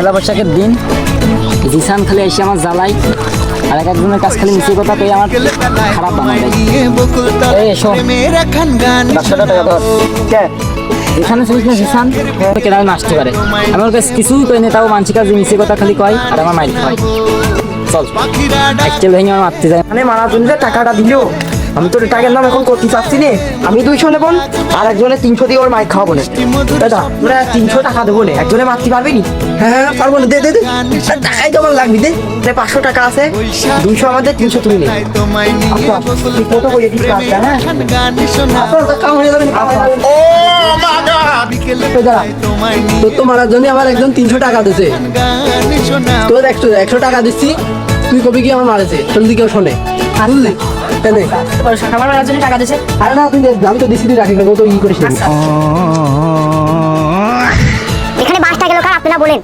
পয়লা বৈশাখের দিন জিসান খালি এসে আমার জ্বালাই আর এক একজনের কাছ খালি মিশে কথা পেয়ে আমার খারাপ বানায়। এই এসো 500 টাকা ধর। এখানে শুনিস না জিসান কেন নাচতে পারে, আমি ওর কাছে কিছুই কই না, তাও মানসিক কাজ মিশে কথা খালি কয় আর আমার মাইর খায়। চল আইটেল ভেঙে আমার মারতে যায়। মানে মারার জন্য টাকাটা দিলেও আমি তোর টাকার নাম এখন করতে চাচ্ছি না। আমি 200 নেব আর একজনে 300 দিয়ে ওর মাইক খাওয়াবো না। দাদা তোরা 300 টাকা দেবো না, একজনে মারতে পারবি নি? হ্যাঁ পারবো না, দে দে দে টাকাই তো আমার লাগবি, দে 500 টাকা আছে, 200 আমাদের, 300 তুমি নে। আচ্ছা তুই কত করে দিস কাজটা? হ্যাঁ আপনার তো কাম হয়ে যাবে না। ও মা গড দাদা তোর তো মারার জন্য আমার একজন 300 টাকা দিয়েছে, তোর 100 টাকা দিচ্ছি, তুই কবি কি আমার মারেছে তোর দিকে শোনে বুঝলি? আমার মারার জন্য টাকা দিয়েছে। আরে না তুই আমি তো দিচ্ছি, তুই রাখিস না, তো ই করিস না। এখানে 5 টাকা গেল কার, আপনি না বলেন।